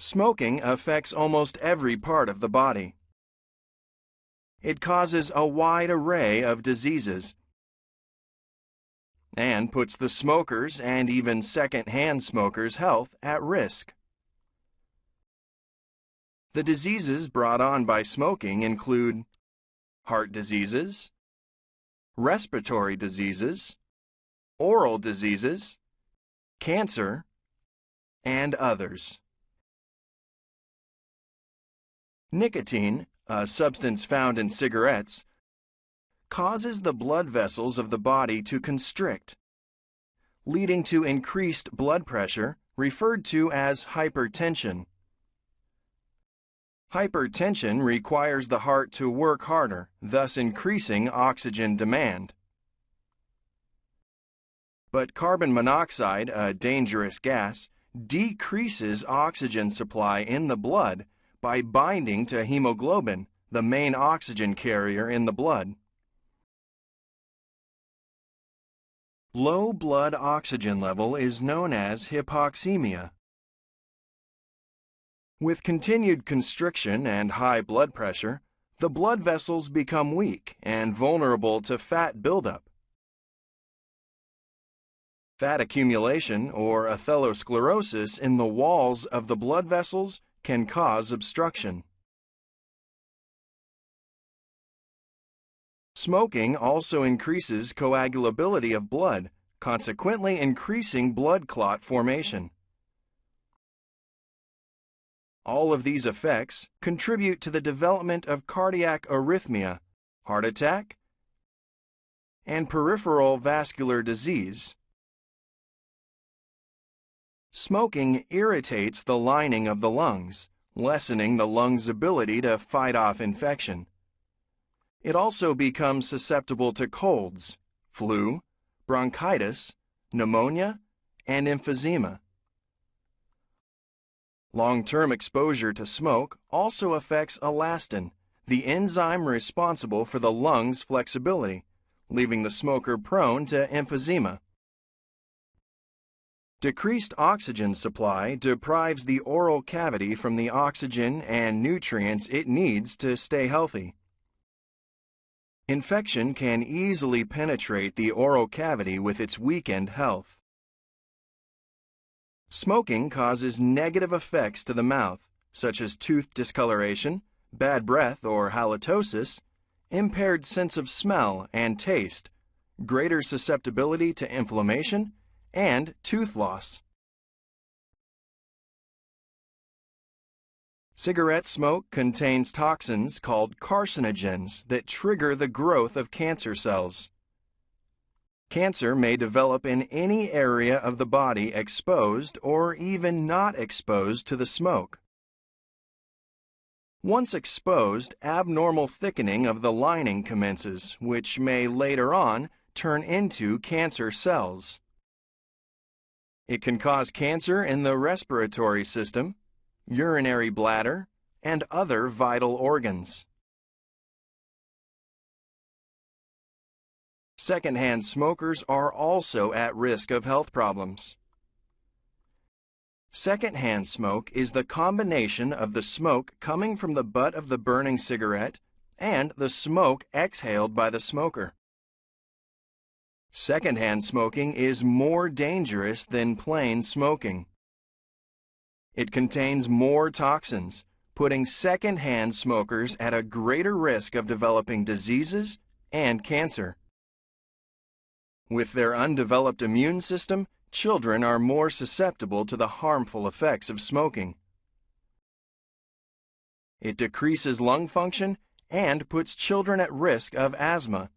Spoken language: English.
Smoking affects almost every part of the body. It causes a wide array of diseases and puts the smokers' and even second-hand smokers' health at risk. The diseases brought on by smoking include heart diseases, respiratory diseases, oral diseases, cancer, and others. Nicotine, a substance found in cigarettes, causes the blood vessels of the body to constrict, leading to increased blood pressure, referred to as hypertension. Hypertension requires the heart to work harder, thus increasing oxygen demand. But carbon monoxide, a dangerous gas, decreases oxygen supply in the blood by binding to hemoglobin, the main oxygen carrier in the blood. Low blood oxygen level is known as hypoxemia. With continued constriction and high blood pressure, the blood vessels become weak and vulnerable to fat buildup. Fat accumulation or atherosclerosis in the walls of the blood vessels can cause obstruction. Smoking also increases coagulability of blood, consequently increasing blood clot formation. All of these effects contribute to the development of cardiac arrhythmia, heart attack, and peripheral vascular disease. Smoking irritates the lining of the lungs, lessening the lungs' ability to fight off infection. It also becomes susceptible to colds, flu, bronchitis, pneumonia, and emphysema. Long-term exposure to smoke also affects elastin, the enzyme responsible for the lungs' flexibility, leaving the smoker prone to emphysema. Decreased oxygen supply deprives the oral cavity from the oxygen and nutrients it needs to stay healthy. Infection can easily penetrate the oral cavity with its weakened health. Smoking causes negative effects to the mouth, such as tooth discoloration, bad breath or halitosis, impaired sense of smell and taste, greater susceptibility to inflammation, and tooth loss. Cigarette smoke contains toxins called carcinogens that trigger the growth of cancer cells. Cancer may develop in any area of the body exposed or even not exposed to the smoke. Once exposed, abnormal thickening of the lining commences, which may later on turn into cancer cells. It can cause cancer in the respiratory system, urinary bladder, and other vital organs. Secondhand smokers are also at risk of health problems. Secondhand smoke is the combination of the smoke coming from the butt of the burning cigarette and the smoke exhaled by the smoker. Secondhand smoking is more dangerous than plain smoking. It contains more toxins, putting secondhand smokers at a greater risk of developing diseases and cancer. With their undeveloped immune system, children are more susceptible to the harmful effects of smoking. It decreases lung function and puts children at risk of asthma,